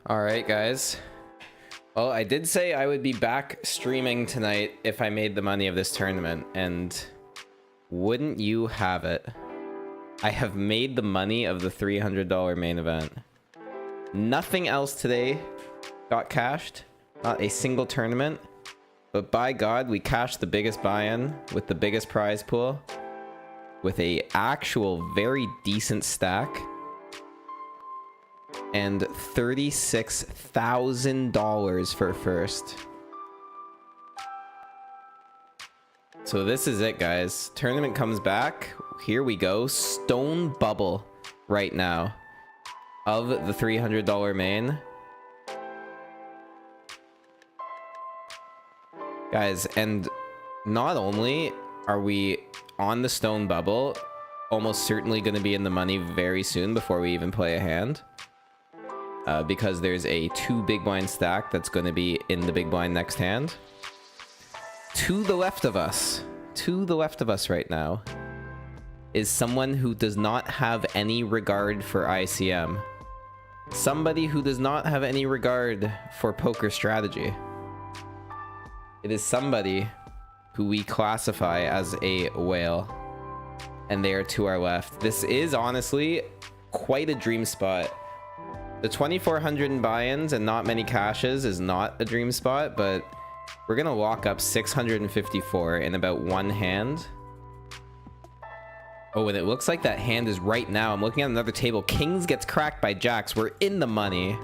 All right, guys. Well, I did say I would be back streaming tonight if I made the money of this tournament, and wouldn't you have it? I have made the money of the $300 main event. Nothing else today got cashed. Not a single tournament. But by God, we cashed the biggest buy-in with the biggest prize pool with a actual very decent stack. And $36,000 for first. So this is it, guys. Tournament comes back. Here we go. Stone bubble right now of the $300 main. Guys, and not only are we on the stone bubble, almost certainly going to be in the money very soon before we even play a hand. Because there's a 2 big blind stack that's going to be in the big blind next hand. To the left of us right now, is someone who does not have any regard for ICM. Somebody who does not have any regard for poker strategy. It is somebody who we classify as a whale. And they are to our left. This is honestly quite a dream spot. The 2,400 in buy-ins and not many cashes is not a dream spot, but we're gonna lock up 654 in about one hand. Oh, and it looks like that hand is right now. I'm looking at another table. Kings gets cracked by jacks. We're in the money.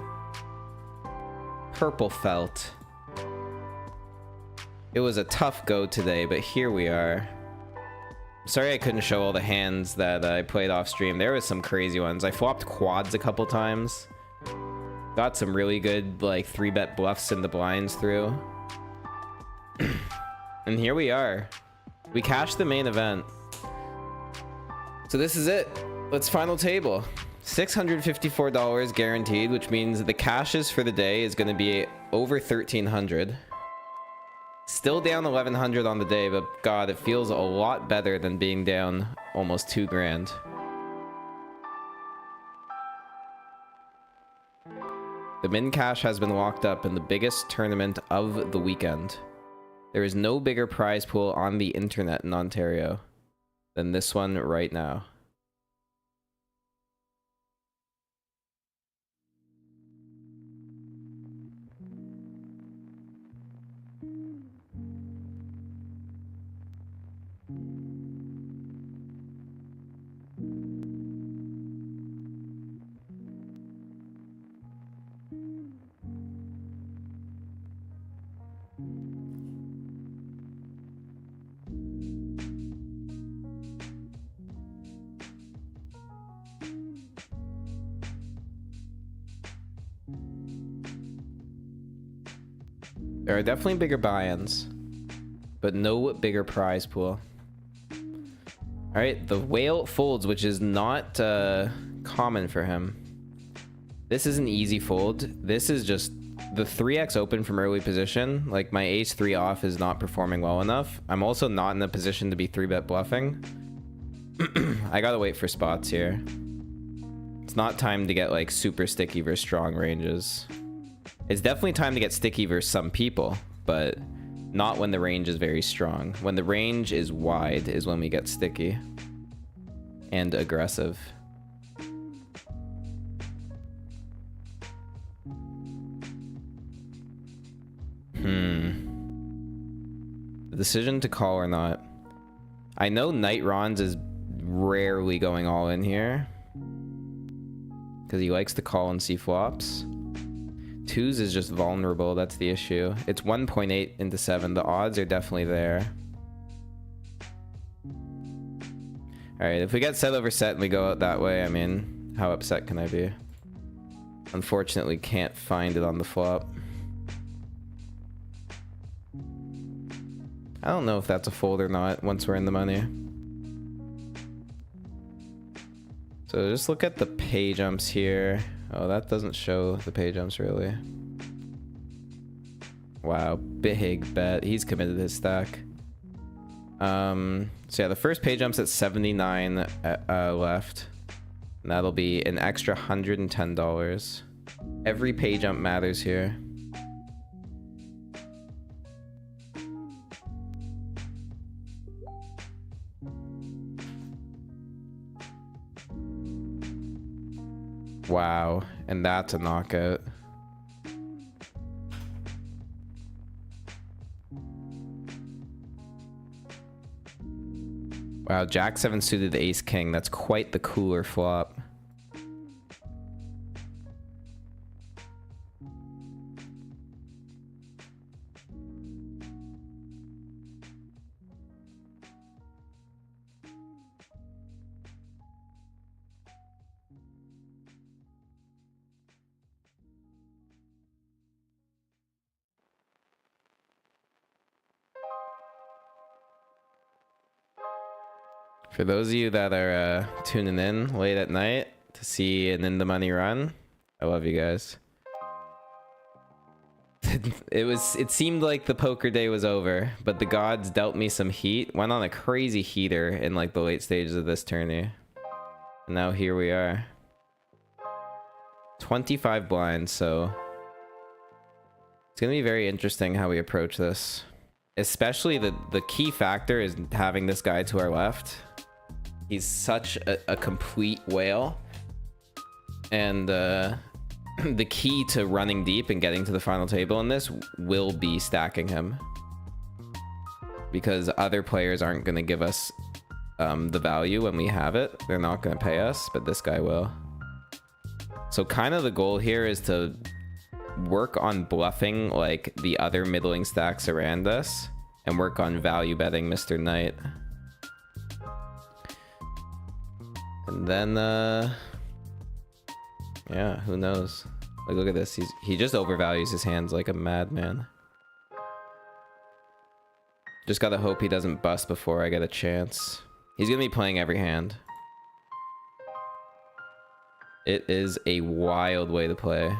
Purple felt. It was a tough go today, but here we are. Sorry I couldn't show all the hands that I played off stream. There was some crazy ones. I flopped quads a couple times. Got some really good, like, 3-bet bluffs in the blinds through. And here we are. We cashed the main event. So this is it. Let's final table. $654 guaranteed, which means the cashes for the day is going to be over 1,300. Still down 1,100 on the day, but God, it feels a lot better than being down almost 2 grand. The min cash has been locked up in the biggest tournament of the weekend. There is no bigger prize pool on the internet in Ontario than this one right now. There are definitely bigger buy-ins, but no bigger prize pool. All right, the whale folds, which is not common for him. This is an easy fold. This is just the 3x open from early position. Like, my ace 3 off is not performing well enough. I'm also not in a position to be 3-bet bluffing. I gotta wait for spots here. It's not time to get like super sticky versus strong ranges. It's definitely time to get sticky versus some people, but not when the range is very strong. When the range is wide is when we get sticky and aggressive. The decision to call or not. I know Night Rons is rarely going all in here because he likes to call and see flops. 2s is just vulnerable. That's the issue. It's 1.8 into 7. The odds are definitely there. All right, if we get set over set and we go out that way, I mean, how upset can I be? Unfortunately, can't find it on the flop. I don't know if that's a fold or not once we're in the money. So just look at the pay jumps here. Oh, that doesn't show the pay jumps really. Wow, big bet. He's committed his stack. So yeah, the first pay jump's at 79 left. And that'll be an extra $110. Every pay jump matters here. Wow, and that's a knockout. Wow, Jack 7 suited Ace King. That's quite the cooler flop. For those of you that are tuning in late at night to see an in the money run, I love you guys. It seemed like the poker day was over, but the gods dealt me some heat. Went on a crazy heater in like the late stages of this tourney. And now here we are. 25 blinds, so it's gonna be very interesting how we approach this. Especially the key factor is having this guy to our left. He's such a complete whale. And the key to running deep and getting to the final table in this will be stacking him. Because other players aren't going to give us the value when we have it. They're not going to pay us, but this guy will. So kind of the goal here is to work on bluffing like the other middling stacks around us and work on value betting Mr. Knight. And then, yeah, who knows? Like, look at this. He just overvalues his hands like a madman. Just gotta hope he doesn't bust before I get a chance. He's gonna be playing every hand. It is a wild way to play.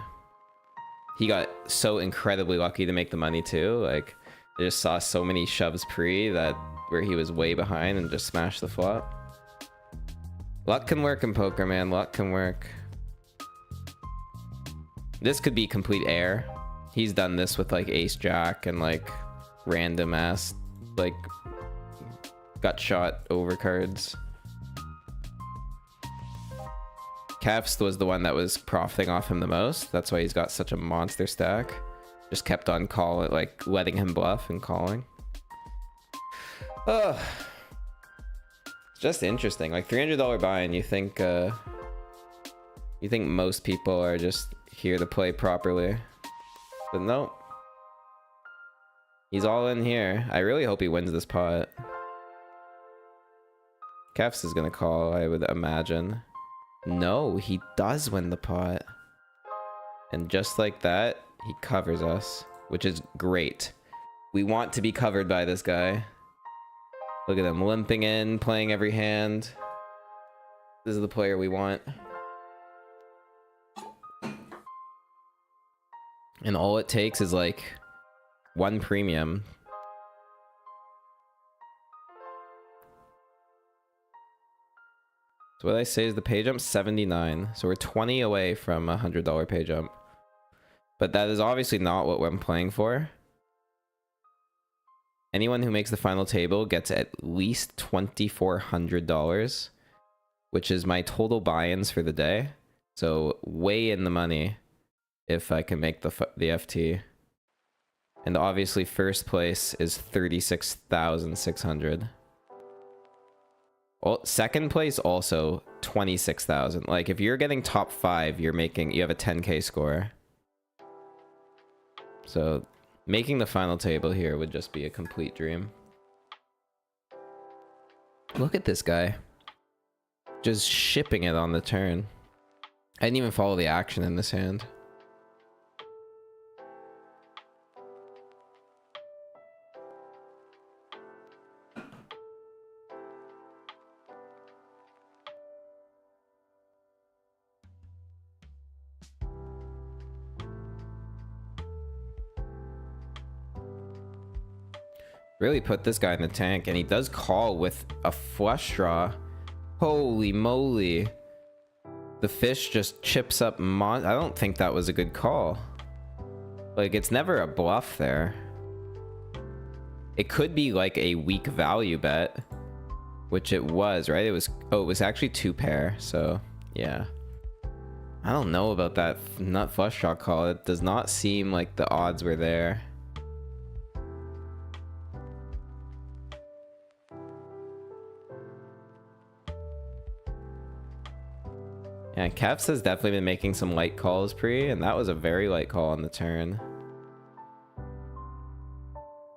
He got so incredibly lucky to make the money too. Like, I just saw so many shoves pre that where he was way behind and just smashed the flop. Luck can work in poker, man. Luck can work. This could be complete air. He's done this with like ace jack and like random ass like gut shot over cards. Kefst was the one that was profiting off him the most. That's why he's got such a monster stack. Just kept on calling, like letting him bluff and calling. Ugh. It's just interesting. Like $300 buy, and you think most people are just here to play properly, but no. He's all in here. I really hope he wins this pot. Kefs is gonna call, I would imagine. No, he does win the pot. And just like that, he covers us, which is great. We want to be covered by this guy. Look at him limping in, playing every hand. This is the player we want. And all it takes is like one premium. So what I say is the pay jump 79. So we're 20 away from a $100 pay jump. But that is obviously not what I'm playing for. Anyone who makes the final table gets at least $2,400, which is my total buy-ins for the day. So way in the money if I can make the FT. And obviously first place is 36,600. Well, second place also 26,000. Like if you're getting top 5, you have a 10k score. So making the final table here would just be a complete dream. Look at this guy. Just shipping it on the turn. I didn't even follow the action in this hand. Really put this guy in the tank, and he does call with a flush draw. Holy moly. The fish just chips up I don't think that was a good call. Like, it's never a bluff there. It could be like a weak value bet, which it was, right? It was, oh, it was actually 2 pair, so yeah. I don't know about that nut flush draw call. It does not seem like the odds were there. Yeah, Kevs has definitely been making some light calls pre, and that was a very light call on the turn.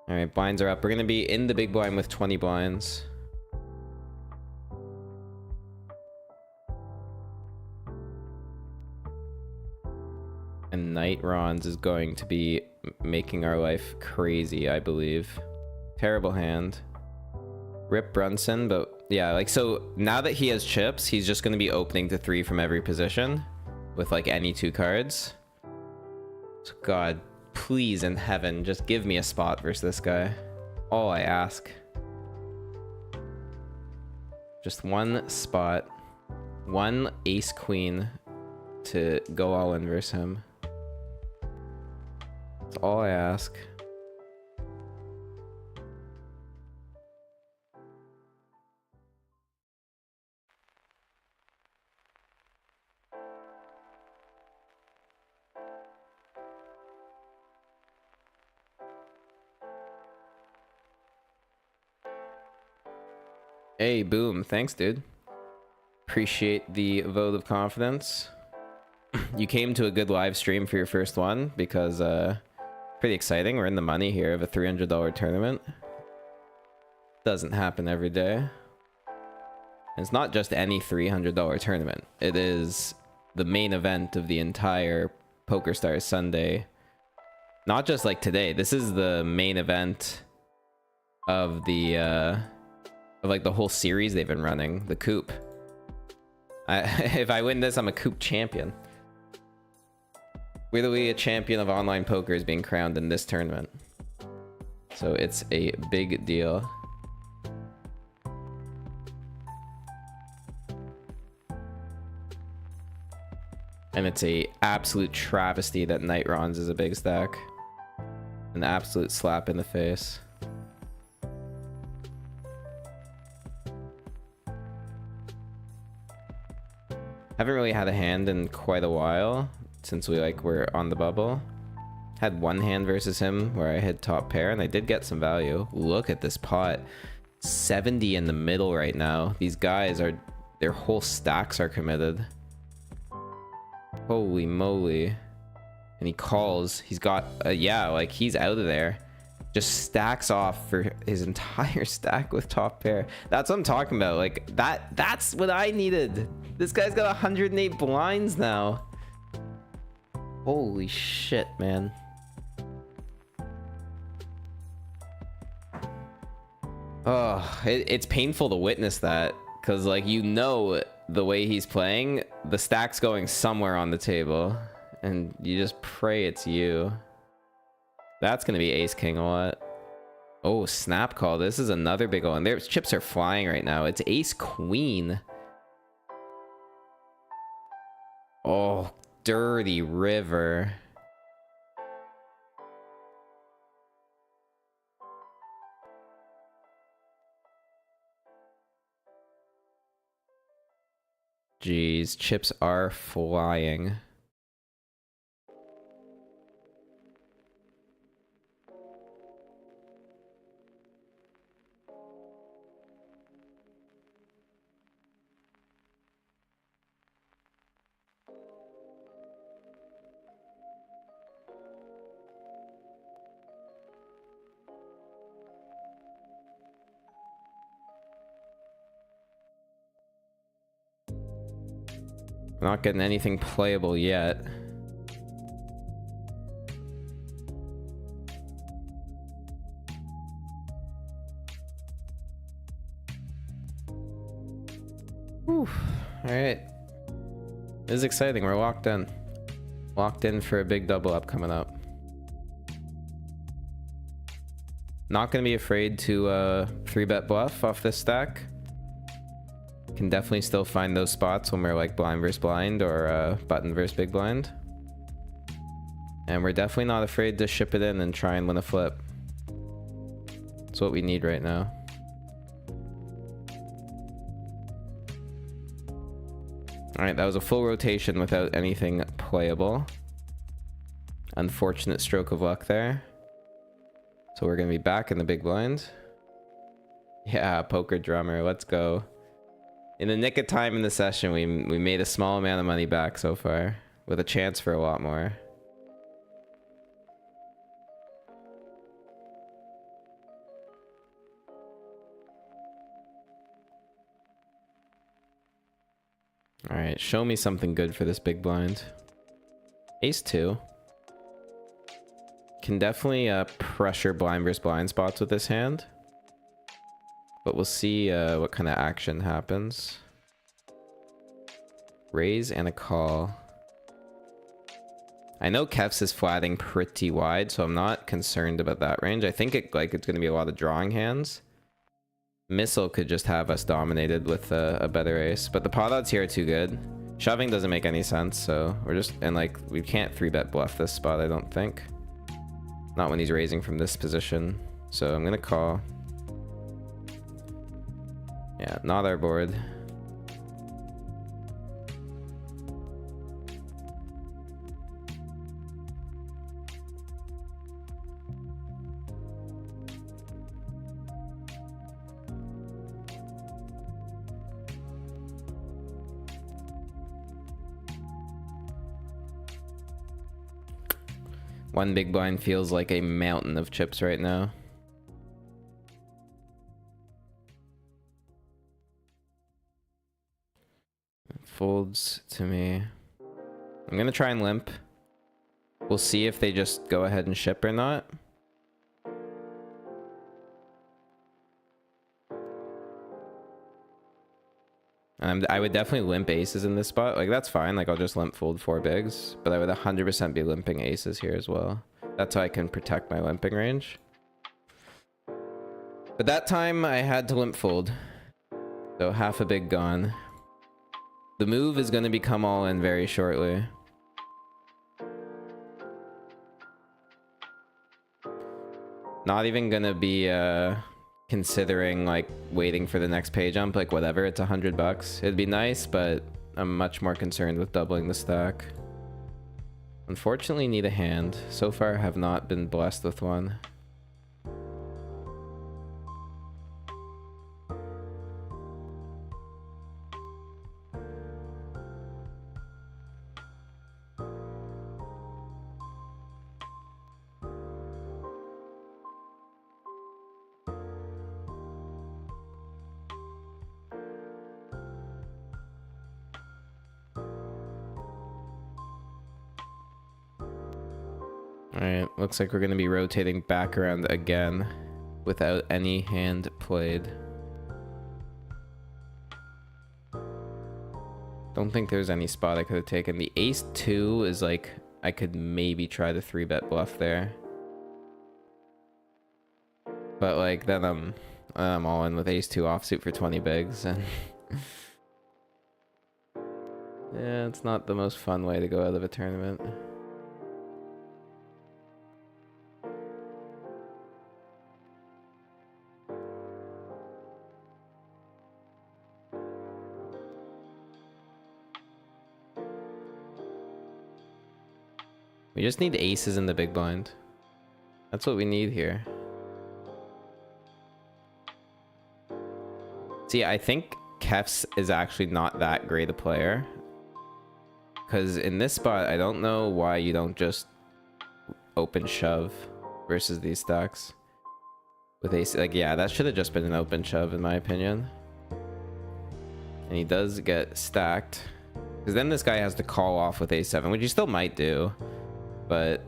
All right, blinds are up. We're gonna be in the big blind with 20 blinds. And Night Rons is going to be making our life crazy, I believe. Terrible hand. Rip Brunson, but yeah, like, so now that he has chips, he's just going to be opening to 3 from every position with like any 2 cards. So God, please in heaven, just give me a spot versus this guy. All I ask. Just one spot. One ace queen to go all in versus him. That's all I ask. Hey, boom. Thanks, dude. Appreciate the vote of confidence. You came to a good live stream for your first one because pretty exciting. We're in the money here of a $300 tournament. Doesn't happen every day. And it's not just any $300 tournament. It is the main event of the entire PokerStars Sunday. Not just like today. This is the main event of the of like the whole series they've been running, the Coop. If I win this, I'm a Coop champion. Literally a champion of online poker is being crowned in this tournament. So it's a big deal. And it's a absolute travesty that Night Rons is a big stack. An absolute slap in the face. Haven't really had a hand in quite a while since we like were on the bubble. Had one hand versus him where I hit top pair and I did get some value. Look at this pot. 70 in the middle right now. These guys are, their whole stacks are committed. Holy moly. And he calls. He's got, yeah, like he's out of there. Just stacks off for his entire stack with top pair. That's what I'm talking about. Like that's what I needed. This guy's got 108 blinds now. Holy shit, man. Oh, it's painful to witness that, because like, you know, the way he's playing, the stack's going somewhere on the table and you just pray it's you. That's gonna be ace king a lot. Oh, snap call. This is another big one. Their chips are flying right now. It's ace queen. Oh, dirty river. Jeez, chips are flying. Not getting anything playable yet. Whew. All right. This is exciting. We're locked in. Locked in for a big double up coming up. Not going to be afraid to 3-bet bluff off this stack. Can definitely still find those spots when we're like blind versus blind or button versus big blind. And we're definitely not afraid to ship it in and try and win a flip. That's what we need right now. Alright, that was a full rotation without anything playable. Unfortunate stroke of luck there. So we're going to be back in the big blind. Yeah, poker drummer, let's go. In the nick of time in the session, we made a small amount of money back so far, with a chance for a lot more. Alright, show me something good for this big blind. Ace 2. Can definitely pressure blind versus blind spots with this hand. But we'll see what kind of action happens. Raise and a call. I know Kef's is flatting pretty wide, so I'm not concerned about that range. I think it's going to be a lot of drawing hands. Missile could just have us dominated with a better ace, but the pot odds here are too good. Shoving doesn't make any sense, so we're just... And like, we can't 3-bet bluff this spot, I don't think. Not when he's raising from this position. So I'm gonna call. Yeah, not our board. One big blind feels like a mountain of chips right now. It folds to me. I'm gonna try and limp. We'll see if they just go ahead and ship or not. I would definitely limp aces in this spot. Like, that's fine. Like, I'll just limp fold 4 bigs. But I would 100% be limping aces here as well. That's how I can protect my limping range. But that time, I had to limp fold. So, half a big gone. The move is going to become all in very shortly. Not even going to be... considering like waiting for the next pay jump, like whatever, it's $100. It'd be nice, but I'm much more concerned with doubling the stack. Unfortunately, need a hand. So far, have not been blessed with one. Alright, looks like we're going to be rotating back around again without any hand played. Don't think there's any spot I could have taken. The ace 2 is like, I could maybe try the 3-bet bluff there. But like, then I'm all in with ace 2 offsuit for 20 bigs, and yeah, it's not the most fun way to go out of a tournament. We just need aces in the big blind. That's what we need here. See, I think Kef's is actually not that great a player. Because in this spot, I don't know why you don't just open shove versus these stacks. With ace, like, yeah, that should have just been an open shove in my opinion. And he does get stacked. Because then this guy has to call off with a7, which he still might do. But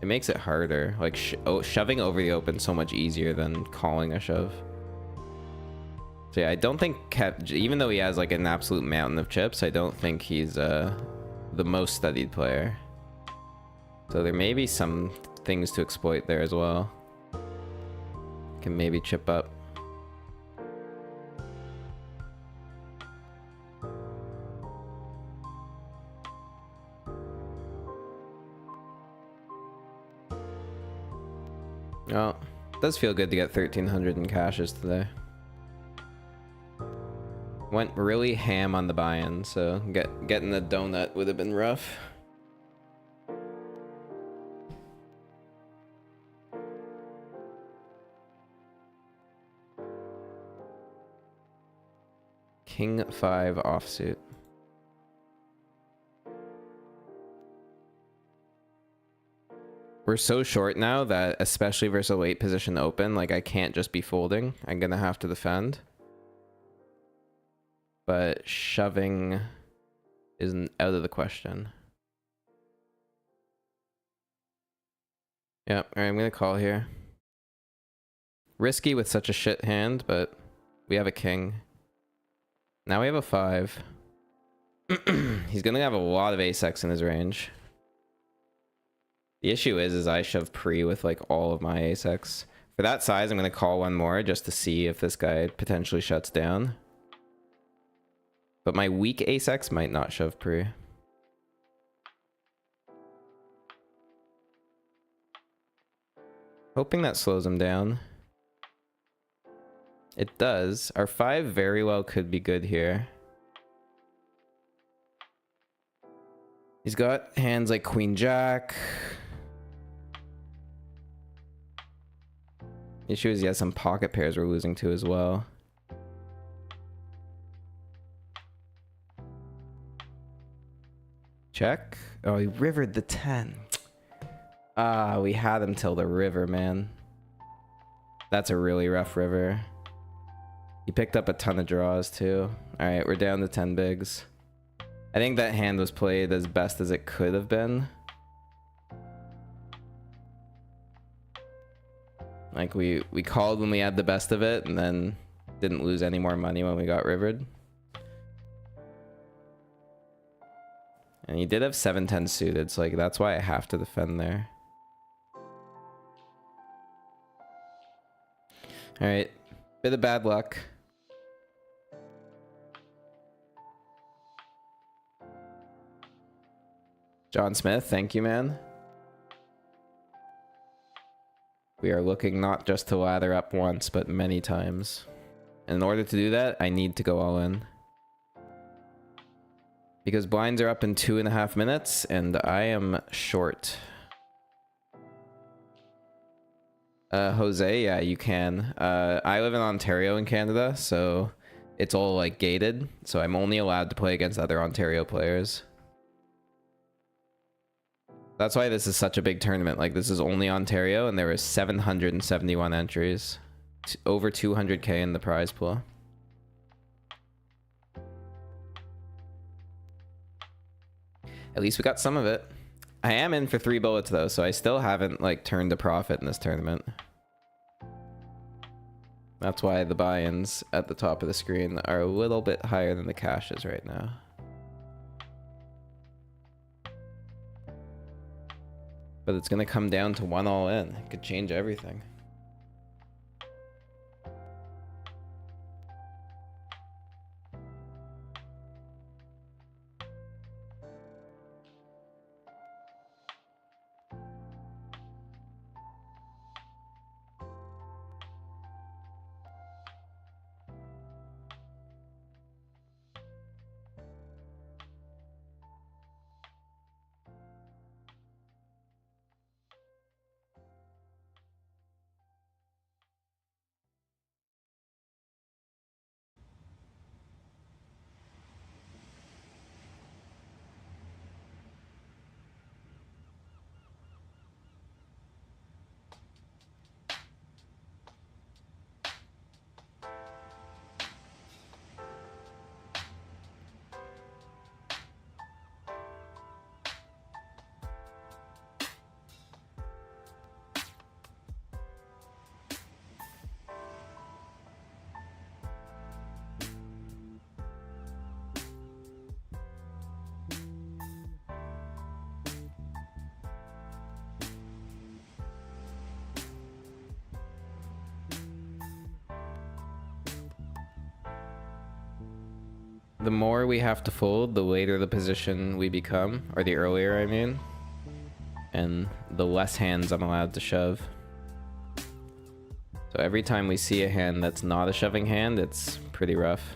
it makes it harder. Like, shoving over the open so much easier than calling a shove. So yeah, I don't think even though he has like an absolute mountain of chips, I don't think he's the most studied player. So there may be some things to exploit there as well. Can maybe chip up. Well, it does feel good to get 1,300 in cashes today. Went really ham on the buy-in, so getting a donut would have been rough. King 5 offsuit. We're so short now that, especially versus a late position open, like I can't just be folding. I'm gonna have to defend. But shoving isn't out of the question. Yep, alright, I'm gonna call here. Risky with such a shit hand, but we have a king. Now we have a 5. He's gonna have a lot of ace-x in his range. The issue is I shove pre with like all of my ace-x. For that size, I'm gonna call one more just to see if this guy potentially shuts down. But my weak ace-x might not shove pre. Hoping that slows him down. It does. Our 5 very well could be good here. He's got hands like Queen Jack. The issue is he has some pocket pairs we're losing to as well. Check. Oh, he rivered the 10. Ah, we had him till the river, man. That's a really rough river. He picked up a ton of draws too. Alright, we're down to 10 bigs. I think that hand was played as best as it could have been. Like we called when we had the best of it and then didn't lose any more money when we got rivered. And he did have 7-10 suited, so like that's why I have to defend there. Alright, bit of bad luck. John Smith, thank you, man. We are looking not just to lather up once, but many times. And in order to do that, I need to go all in. Because blinds are up in 2.5 minutes, and I am short. Jose, yeah, you can. I live in Ontario in Canada, so it's all like gated. So I'm only allowed to play against other Ontario players. That's why this is such a big tournament. Like, this is only Ontario, and there were 771 entries. Over 200k in the prize pool. At least we got some of it. I am in for 3 bullets, though, so I still haven't, like, turned a profit in this tournament. That's why the buy-ins at the top of the screen are a little bit higher than the cashes right now. But it's going to come down to 1 all-in. It could change everything. The more we have to fold, the later the position we become, or the earlier, I mean. And the less hands I'm allowed to shove. So every time we see a hand that's not a shoving hand, it's pretty rough.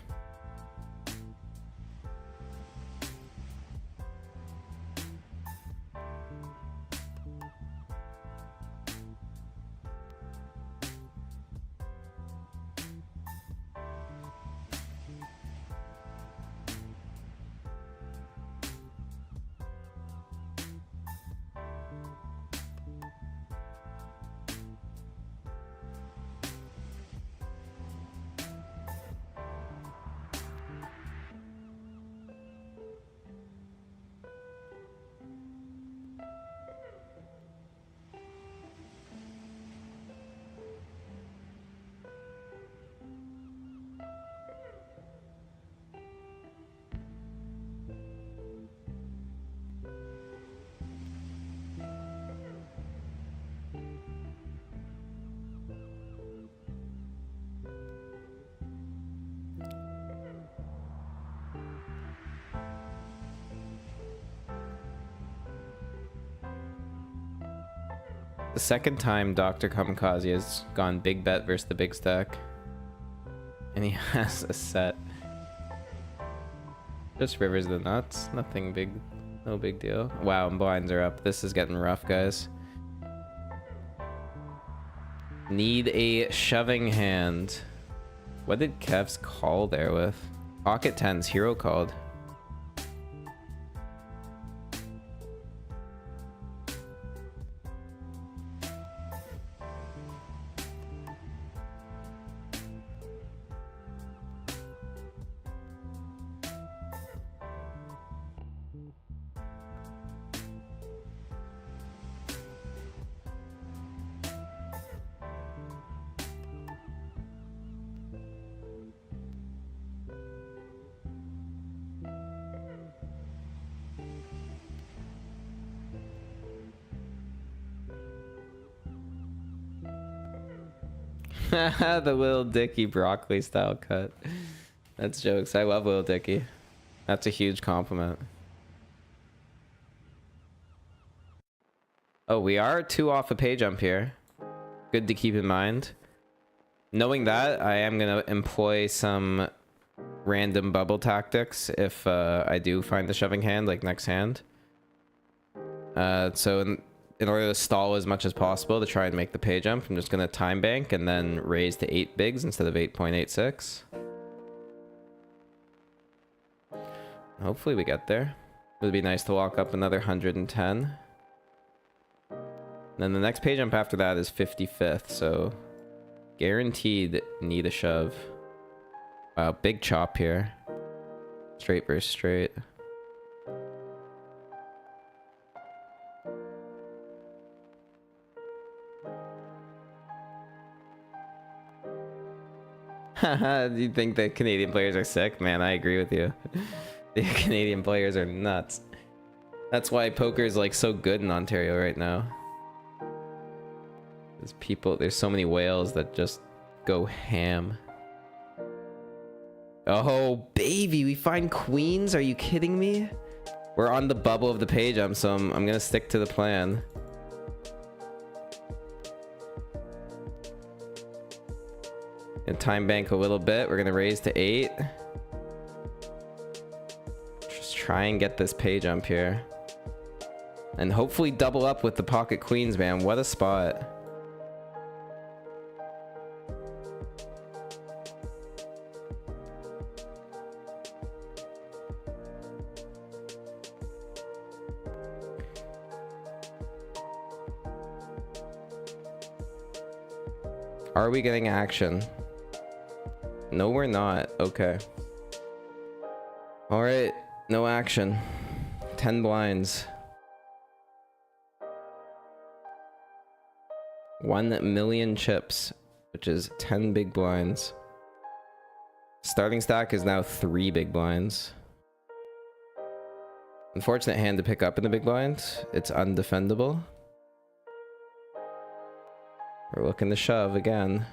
The second time Dr. Kamikaze has gone big bet versus the big stack. And he has a set. Just rivers the nuts. Nothing big. No big deal. Wow, and blinds are up. This is getting rough, guys. Need a shoving hand. What did Kev's call there with? Pocket tens, hero called. The Lil Dicky broccoli style cut. That's jokes. I love Lil Dicky. That's a huge compliment. Oh, we are 2 off a pay jump here. Good to keep in mind. Knowing that, I am going to employ some random bubble tactics if I do find the shoving hand, like next hand. So in order to stall as much as possible to try and make the pay jump, I'm just going to time bank and then raise to 8 bigs instead of 8.86. Hopefully we get there. It would be nice to walk up another 110. And then the next pay jump after that is 55th, so guaranteed need a shove. Wow, big chop here. Straight versus straight. Do you think that Canadian players are sick? Man, I agree with you. The Canadian players are nuts. That's why poker is like so good in Ontario right now. There's so many whales that just go ham. Oh, baby, we find queens? Are you kidding me? We're on the bubble of the pay jump, so I'm gonna stick to the plan. And time bank a little bit. We're gonna raise to 8. Just try and get this pay jump here. And hopefully double up with the pocket queens, man. What a spot. Are we getting action? No, we're not. Okay. All right. No action. 10 blinds. 1 million chips, which is 10 big blinds. Starting stack is now 3 big blinds. Unfortunate hand to pick up in the big blinds. It's undefendable. We're looking to shove again.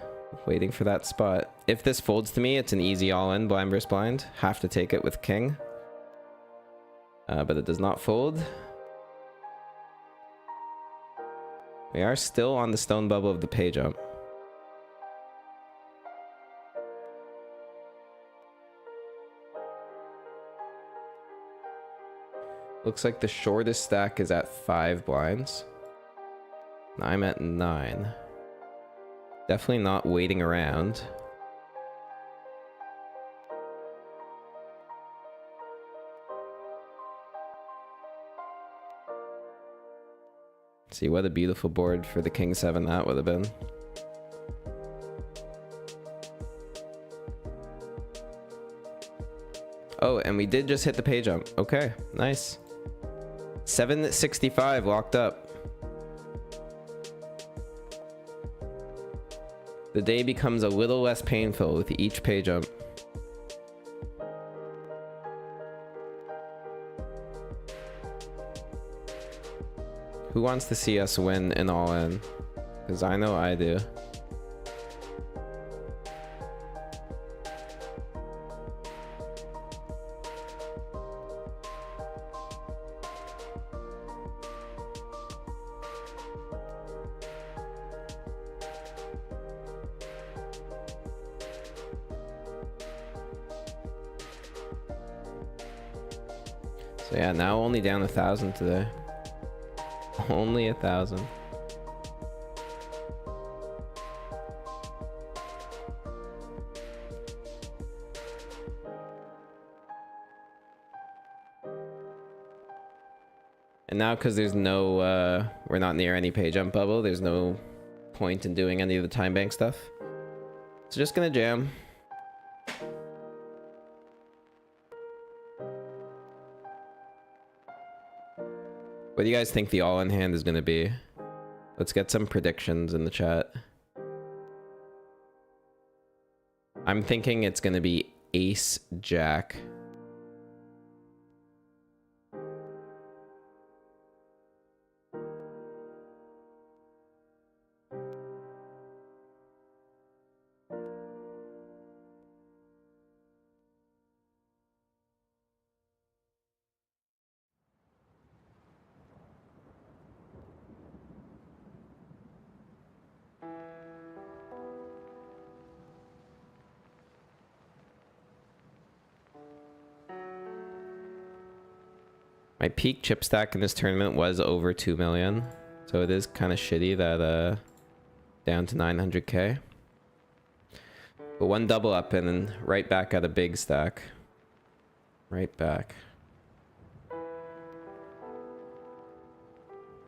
Waiting for that spot. If this folds to me, it's an easy all-in blind versus blind. Have to take it with king. But it does not fold. We are still on the stone bubble of the pay jump. Looks like the shortest stack is at 5 blinds. I'm at 9. Definitely not waiting around. See what a beautiful board for the King 7 that would have been. Oh, and we did just hit the pay jump. Okay, nice. 765 locked up. The day becomes a little less painful with each pay jump. Who wants to see us win an all-in? Because I know I do. So yeah, now only down 1,000 today. Only 1,000. And now because there's no, we're not near any pay jump bubble, there's no point in doing any of the time bank stuff. So just gonna jam. What do you guys think the all-in hand is gonna be? Let's get some predictions in the chat. I'm thinking it's gonna be Ace Jack. My peak chip stack in this tournament was over 2 million. So it is kind of shitty that down to 900k. But one double up and then right back at a big stack. Right back.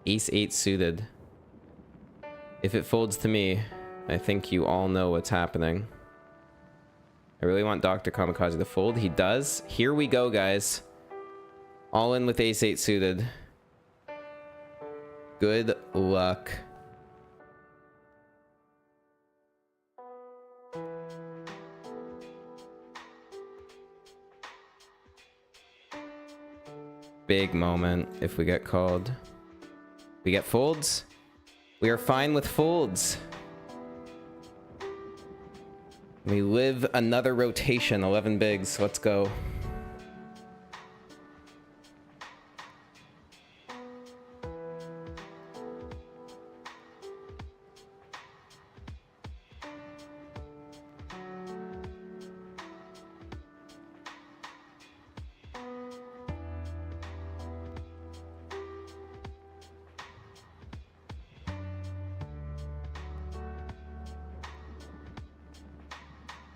Ace 8 suited. If it folds to me, I think you all know what's happening. I really want Dr. Kamikaze to fold. He does. Here we go, guys. All in with Ace 8 suited. Good luck. Big moment if we get called. We get folds. We are fine with folds. We live another rotation. 11 bigs. Let's go.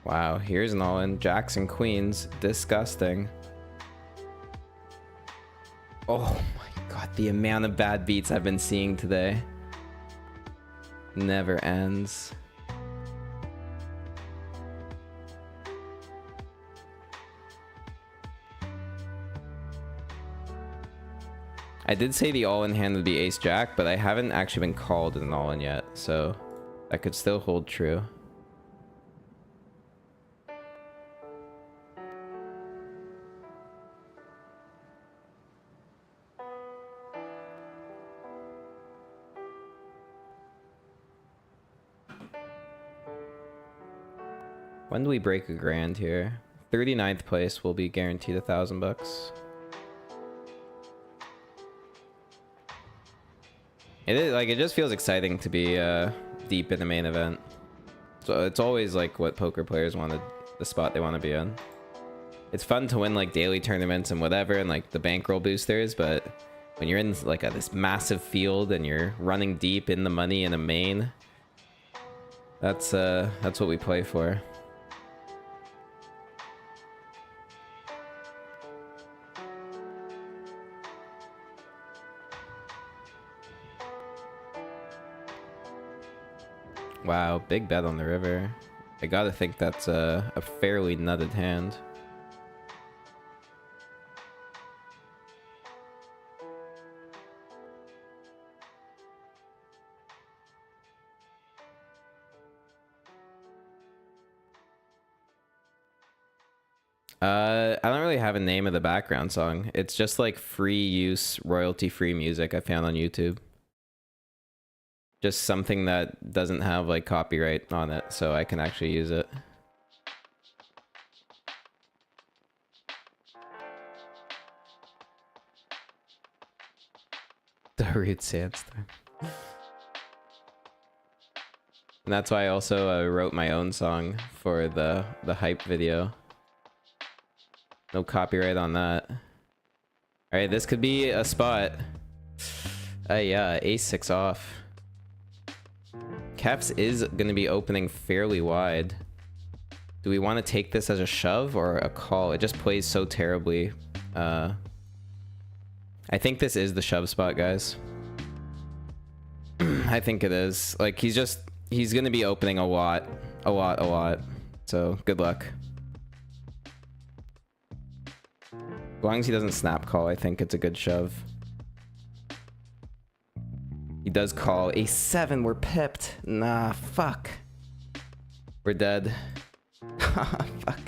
Wow, here's an all-in. Jacks and queens. Disgusting. Oh my god, the amount of bad beats I've been seeing today. Never ends. I did say the all-in hand would be ace-jack, but I haven't actually been called an all-in yet, so that could still hold true. When do we break a grand here? 39th place will be guaranteed $1,000. It is like, it just feels exciting to be deep in the main event. So it's always like what poker players wanted, the spot they want to be in. It's fun to win like daily tournaments and whatever, and like the bankroll boosters, but when you're in like this massive field and you're running deep in the money in a main, that's what we play for. Wow, big bet on the river. I gotta think that's a fairly nutted hand. I don't really have a name of the background song. It's just like free use, royalty-free music I found on YouTube. Just something that doesn't have like copyright on it, so I can actually use it. Darude Sandstorm. And that's why I also wrote my own song for the hype video. No copyright on that. Alright, this could be a spot. Yeah, ace-6 off. Caps is going to be opening fairly wide. Do we want to take this as a shove or a call? It just plays so terribly. I think this is the shove spot, guys. I think it is. Like, he's going to be opening a lot. So, good luck. As long as he doesn't snap call, I think it's a good shove. He does call. A7, we're pipped. Nah, fuck. We're dead. Fuck.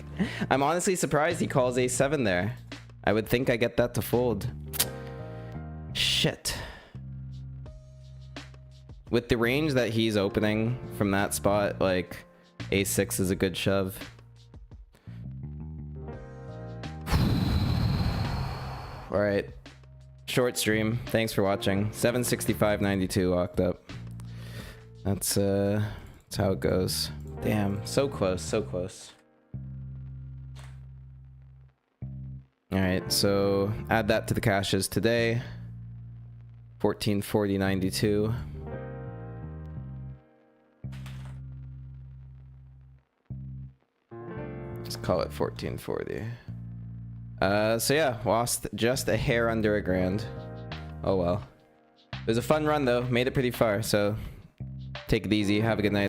I'm honestly surprised he calls A7 there. I would think I get that to fold. Shit. With the range that he's opening from that spot, like, A6 is a good shove. Alright. Short stream. Thanks for watching. 765.92 locked up. That's how it goes. Damn. So close. So close. Alright, so add that to the caches today. 1440.92. Let's call it 1440. So yeah, lost just a hair under $1,000. Oh well. It was a fun run though, made it pretty far, so take it easy, have a good night.